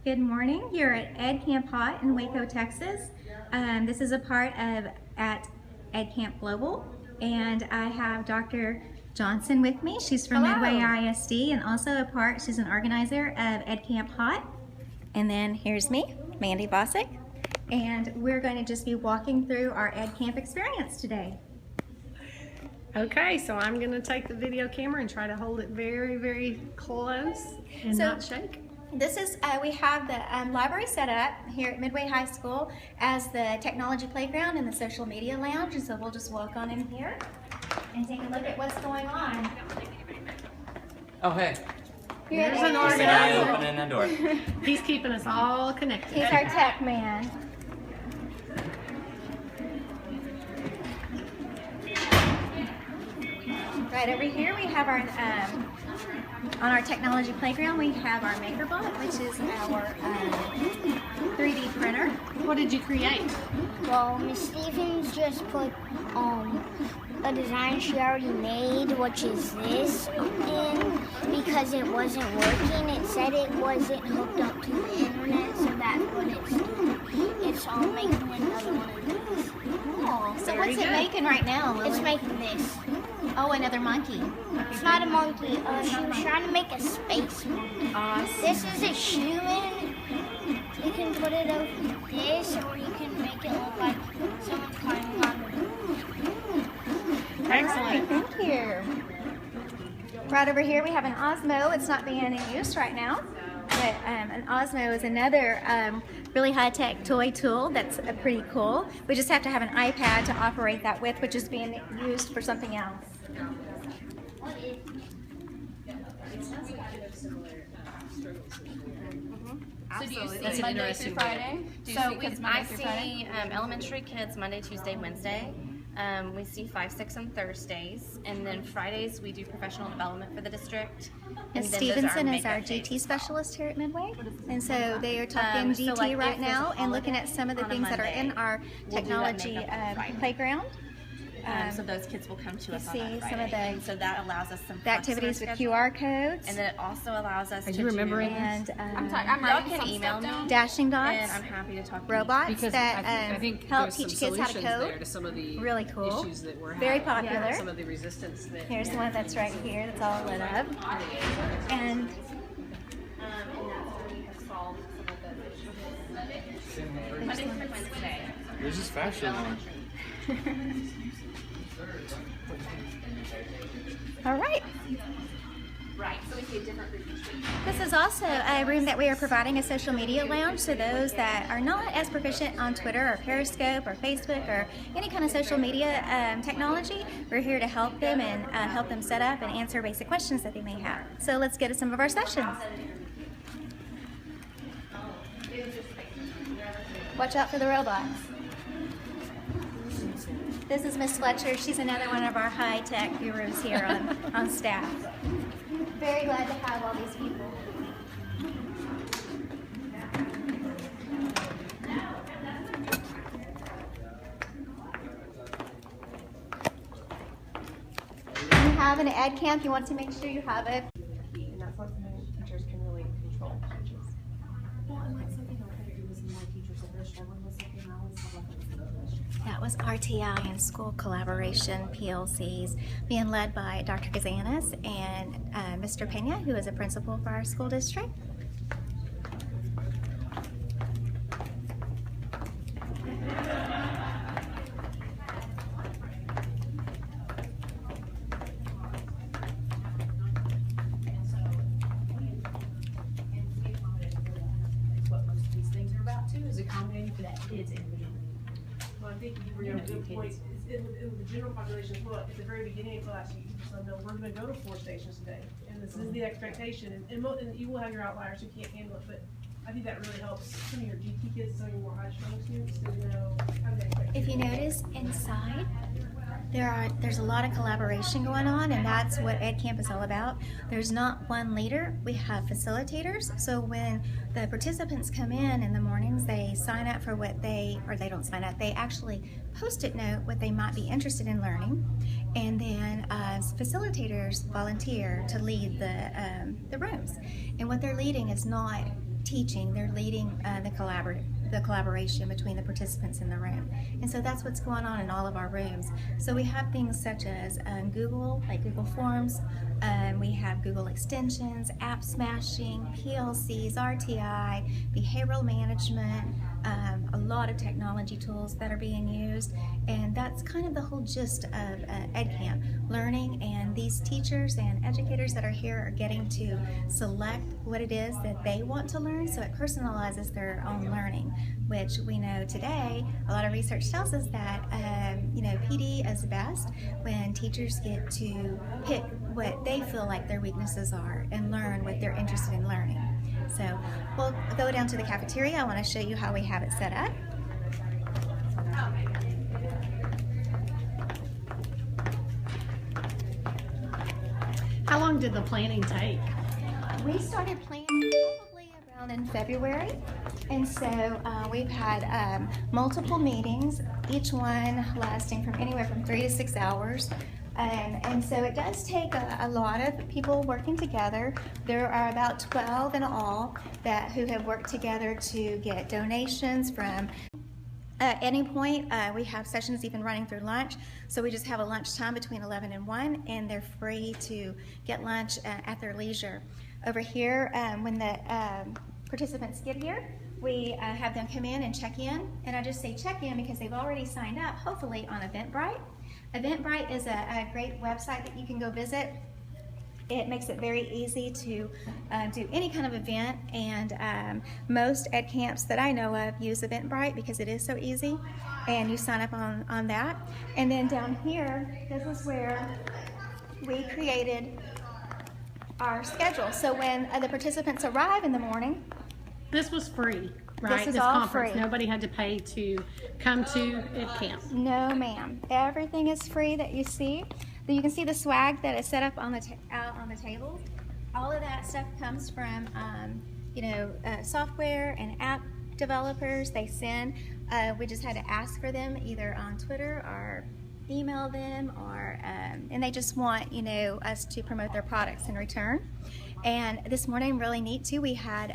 Good morning. You're at EdcampHOT in Waco, Texas. This is a part of at EdCamp Global, and I have Dr. Johnson with me. She's from Hello. Midway ISD, and also she's an organizer of EdcampHOT. And then here's me, Mandy Bosick, and we're going to just be walking through our EdCamp experience today. Okay, so I'm going to take the video camera and try to hold it very, very close and not shake. This is, we have the library set up here at Midway High School as the technology playground and the social media lounge, and so we'll just walk on in here and take a look at what's going on. Oh, hey. Here's an organizer. Opening the door. He's keeping us all connected. He's our tech man. Right over here we have our, on our technology playground, we have our MakerBot, which is our 3D printer. What did you create? Well, Miss Stevens just put a design she already made, which is this, in because it wasn't working. It said it wasn't hooked up to the internet, so that's what it's doing. It's making another one of these. Cool. So what's it making right now, Lily? It's making this. Oh, another monkey. It's not a monkey. She was trying to make a space monkey. Awesome. This is a human. You can put it over this, or you can make it look like someone's climbing on the Excellent. Thank you. Right over here we have an Osmo. It's not being in use right now, but an Osmo is another really high-tech toy tool that's pretty cool. We just have to have an iPad to operate that with, which is being used for something else. So do you see That's an Monday interesting through Friday? Do you So see kids I Monday through Friday? see elementary kids Monday, Tuesday, Wednesday. We see 5, 6 on Thursdays, and then Fridays we do professional development for the district. Ms. And then those Stevenson is makeup our days. GT specialist here at Midway, and so they are talking So, GT like, right if there's now a and looking holiday at some of the on a things that are in Monday, our we'll do that technology makeup on Friday. playground. So those kids will come to us on see that some Friday. of the- And so that allows us some The flex in our activities with schedule. QR codes And then it also allows us Are to you remembering do, and I'm y'all writing can some email stuff me, down. dashing dots, and I'm happy to talk to robots Because that I think help there's some teach kids how to solutions there code. to some of the Really cool. issues that we're Very having. popular. Some of the resistance that Here's the one that's right here that's all lit up. And and that's where we have solved some of the Monday through Wednesday. There's this fashion one. all right. Right, so we see a different group each week. This is also a room that we are providing a social media lounge, so those that are not as proficient on Twitter or Periscope or Facebook or any kind of social media technology, we're here to help them and help them set up and answer basic questions that they may have. So let's get to some of our sessions. Watch out for the robots. This is Miss Fletcher. She's another one of our high-tech gurus here on staff. Very glad to have all these people. When you have an ed camp, you want to make sure you have it. and that's not something teachers can really control. Well, and like something I had to do with more teachers that they're struggling with something else. That was RTI and School Collaboration PLCs being led by Dr. Kazanis and Mr. Pena, who is a principal for our school district. What most of these things are about too, is accommodating for that kid's individual. Well, I think you bring up a good point. In the general population as well, at the very beginning of class, you just let them know we're gonna go to 4 stations today. And this is the expectation, and you will have your outliers who can't handle it, but I think that really helps some of your GT kids, some of your more high-strung students to know how to expect. If you notice inside, there's a lot of collaboration going on, and that's what EdCamp is all about. There's not one leader, we have facilitators. So when the participants come in the mornings, they sign up for what they don't sign up, they actually post-it note what they might be interested in learning, and then facilitators volunteer to lead the rooms. And what they're leading is not teaching, they're leading the collaboration between the participants in the room. And so that's what's going on in all of our rooms. So we have things such as Google, like Google Forms, we have Google Extensions, app smashing, PLCs, RTI, behavioral management, a lot of technology tools that are being used, and that's kind of the whole gist of EdCamp, learning, and these teachers and educators that are here are getting to select what it is that they want to learn, so it personalizes their own learning, which we know today, a lot of research tells us that PD is best when teachers get to pick what they feel like their weaknesses are and learn what they're interested in learning. So we'll go down to the cafeteria. I want to show you how we have it set up. How long did the planning take? We started planning probably around in February, and so we've had multiple meetings, each one lasting from anywhere from 3 to 6 hours. And so it does take a lot of people working together. There are about 12 in all who have worked together to get donations from any point. We have sessions even running through lunch, so we just have a lunch time between 11 and 1, and they're free to get lunch at their leisure. Over here, when the participants get here, we have them come in and check in, and I just say check in because they've already signed up, hopefully on Eventbrite. Eventbrite is a great website that you can go visit. It makes it very easy to do any kind of event, and most ed camps that I know of use Eventbrite because it is so easy, and you sign up on that. And then down here, this is where we created our schedule. So when the participants arrive in the morning, This was free, right? This is all conference. free. Nobody had to pay to come to EdCamp. no ma'am, everything is free that you see. You can see the swag that is set up on the out on the tables. All of that stuff comes from software and app developers. They send. We just had to ask for them either on Twitter or email them, or and they just want us to promote their products in return. And this morning, really neat too, we had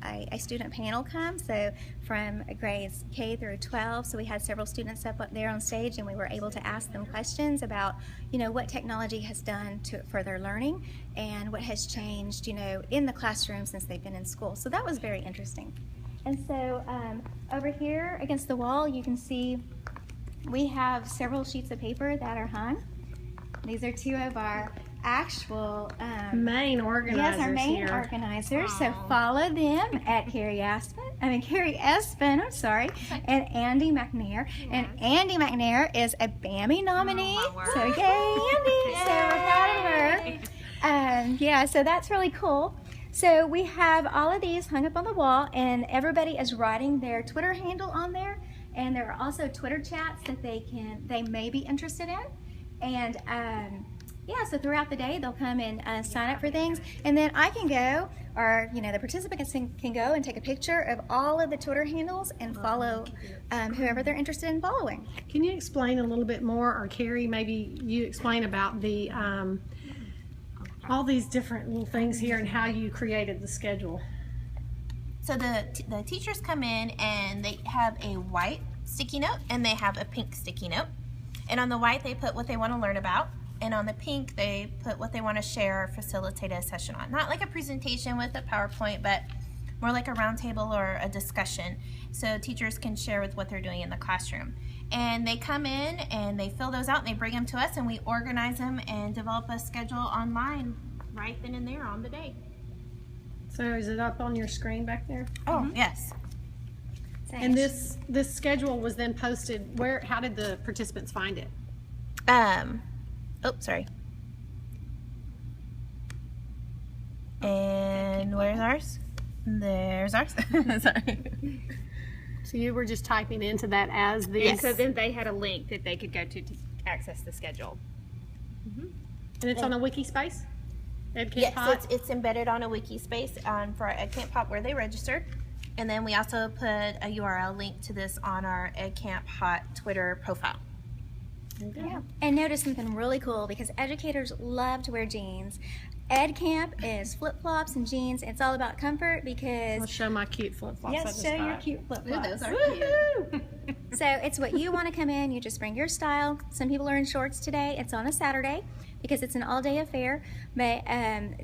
a student panel come, so from grades K through 12, so we had several students up there on stage, and we were able to ask them questions about what technology has done for their learning and what has changed in the classroom since they've been in school. So that was very interesting. And so over here against the wall, you can see we have several sheets of paper that are hung. These are two of our actual Main organizers. yes, our main here. organizers. So follow them at Carrie Espin, I'm sorry, and Andy McNair. And Andy McNair is a BAMI nominee. So yay, Andy! So we're proud of her. Yeah, so that's really cool. So we have all of these hung up on the wall, and everybody is writing their Twitter handle on there. And there are also Twitter chats that they may be interested in. And yeah, so throughout the day they'll come and sign up for things, and then I can go, or the participants can go and take a picture of all of the Twitter handles and follow whoever they're interested in following. Can you explain a little bit more, or Carrie, maybe you explain about the all these different little things here and how you created the schedule? So the teachers come in and they have a white sticky note and they have a pink sticky note. And on the white they put what they want to learn about, and on the pink they put what they want to share or facilitate a session on. Not like a presentation with a PowerPoint, but more like a roundtable or a discussion, so teachers can share with what they're doing in the classroom. And they come in and they fill those out and they bring them to us, and we organize them and develop a schedule online right then and there on the day. So is it up on your screen back there? Oh, yes. And this schedule was then posted where? How did the participants find it? Oh, sorry. And where's ours? There's ours. Sorry. So you were just typing into that as the. And so then they had a link that they could go to access the schedule. And it's on a wiki space? EdcampHOT? Yes, so it's embedded on a wiki space for our EdcampHOT where they registered. And then we also put a URL link to this on our EdcampHOT Twitter profile. Yeah. And notice something really cool, because educators love to wear jeans, EdCamp is flip-flops and jeans. It's all about comfort I'll because show my cute flip-flops. I yes, just show your got. cute flip-flops. Those are cute. So it's what you want to come in. You just bring your style. Some people are in shorts today. It's on a Saturday because it's an all-day affair. But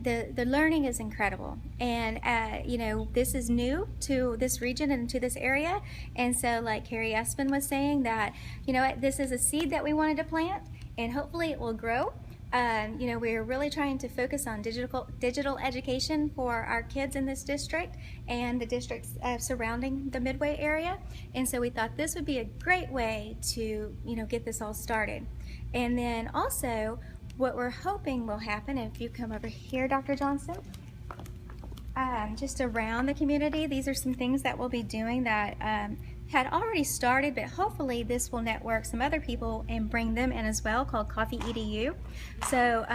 the learning is incredible, and you know, this is new to this region and to this area. And so, like Carrie Espin was saying, that you know what, this is a seed that we wanted to plant, and hopefully it will grow. You know, we're really trying to focus on digital education for our kids in this district and the districts surrounding the Midway area. And so we thought this would be a great way to, you know, get this all started. And then also, what we're hoping will happen, if you come over here, Dr. Johnson, just around the community, these are some things that we'll be doing that had already started, but hopefully this will network some other people and bring them in as well, called Coffee EDU. So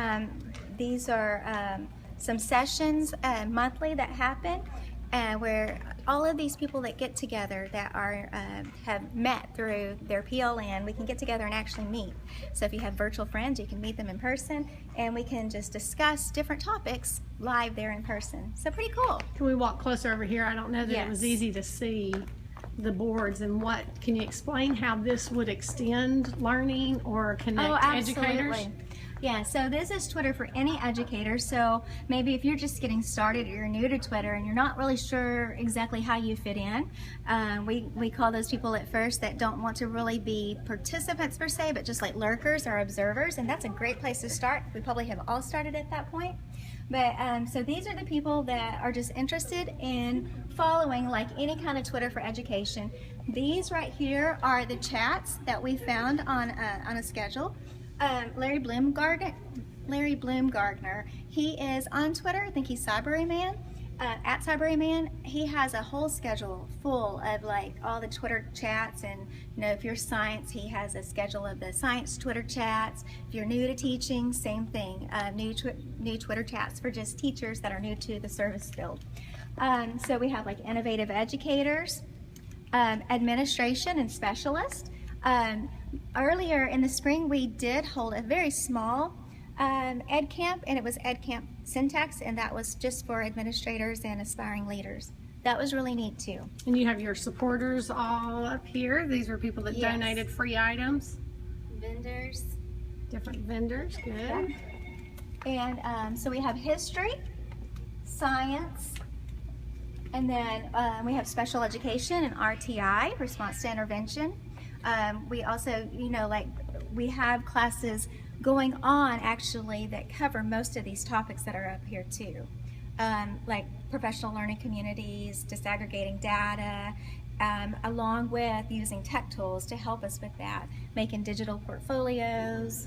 these are some sessions monthly that happen where all of these people that get together that are have met through their PLN, we can get together and actually meet. So if you have virtual friends, you can meet them in person, and we can just discuss different topics live there in person. So pretty cool. Can we walk closer over here? I don't know that Yes. it was easy to see the boards, and what can you explain how this would extend learning or connect educators? Yeah, so this is Twitter for any educator. So maybe if you're just getting started or you're new to Twitter and you're not really sure exactly how you fit in, we call those people at first that don't want to really be participants per se, but just like lurkers or observers, and that's a great place to start. We probably have all started at that point. But so these are the people that are just interested in following like any kind of Twitter for education. These right here are the chats that we found on a schedule. Larry Bloomgardner, he is on Twitter. I think he's Cyberman. At Cyberman, he has a whole schedule full of like all the Twitter chats, and you know, if you're science, he has a schedule of the science Twitter chats. If you're new to teaching, same thing, new Twitter chats for just teachers that are new to the service field. So we have like innovative educators, administration and specialists. Earlier in the spring, we did hold a very small ed camp, and it was ed camp syntax, and that was just for administrators and aspiring leaders. That was really neat too. And you have your supporters all up here. These were people that Yes. donated free items. Vendors. Different vendors, good. And so we have history, science, and then we have special education and RTI, response to intervention. We also, you know, like we have classes going on actually that cover most of these topics that are up here too. Like professional learning communities, disaggregating data, along with using tech tools to help us with that, making digital portfolios.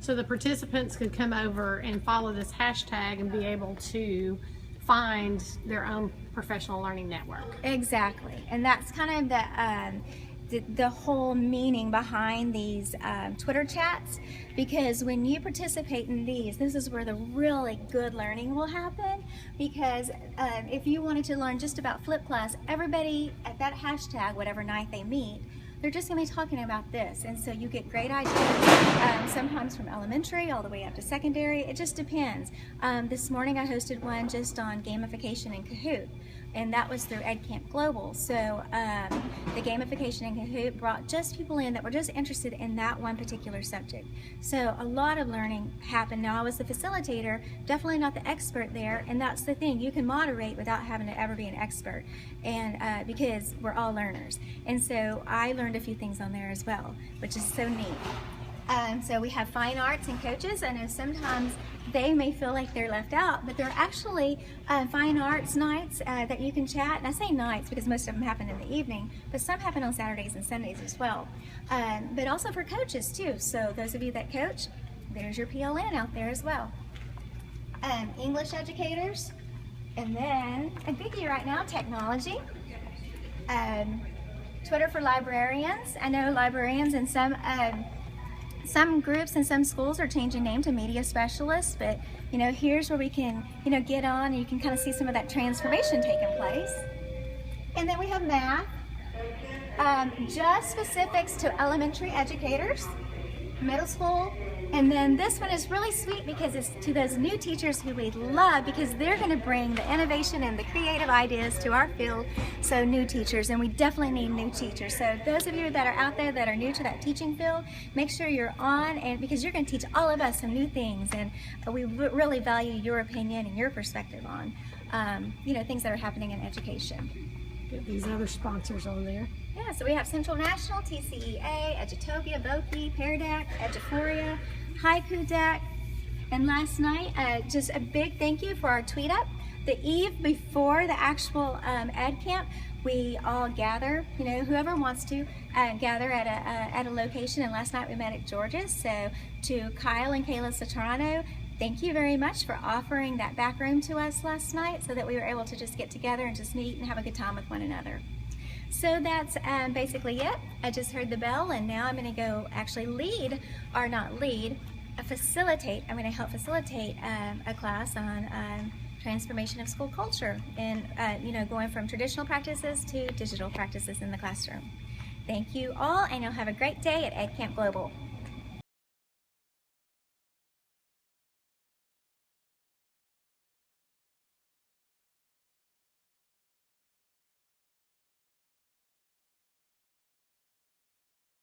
So the participants could come over and follow this hashtag and be able to find their own professional learning network. Exactly, and that's kind of the whole meaning behind these Twitter chats, because when you participate in these, this is where the really good learning will happen. Because if you wanted to learn just about flip class, everybody at that hashtag, whatever night they meet, they're just going to be talking about this, and so you get great ideas, sometimes from elementary all the way up to secondary. It just depends. This morning I hosted one just on gamification and Kahoot, and that was through EdCamp Global. So the gamification in Kahoot brought just people in that were just interested in that one particular subject. So a lot of learning happened. Now I was the facilitator, definitely not the expert there, and that's the thing. You can moderate without having to ever be an expert, and because we're all learners. And so I learned a few things on there as well, which is so neat. So we have fine arts and coaches. I know sometimes they may feel like they're left out, but there are actually fine arts nights that you can chat. And I say nights because most of them happen in the evening, but some happen on Saturdays and Sundays as well. But also for coaches too. So those of you that coach, there's your PLN out there as well. English educators, and then I'm thinking right now technology. Twitter for librarians. I know librarians in some groups and some schools are changing name to media specialists, but you know, here's where we can, you know, get on and you can kind of see some of that transformation taking place. And then we have math, just specifics to elementary educators, middle school, And then this one is really sweet because it's to those new teachers who we love, because they're going to bring the innovation and the creative ideas to our field. So new teachers, and we definitely need new teachers. So those of you that are out there that are new to that teaching field, make sure you're on, and because you're going to teach all of us some new things, and we really value your opinion and your perspective on things that are happening in education. Get these other sponsors on there. Yeah, so we have Central National, TCEA, Edutopia, Voki, Pear Deck, Eduphoria, Haiku Deck, and last night, just a big thank you for our tweet up. The eve before the actual Ed Camp, we all gather, whoever wants to gather at a location, and last night we met at George's. So to Kyle and Kayla Satrano, thank you very much for offering that back room to us last night so that we were able to just get together and just meet and have a good time with one another. So that's basically it. I just heard the bell, and now I'm going to go actually facilitate. I'm going to help facilitate a class on transformation of school culture and going from traditional practices to digital practices in the classroom. Thank you all, and you'll have a great day at Ed Camp Global.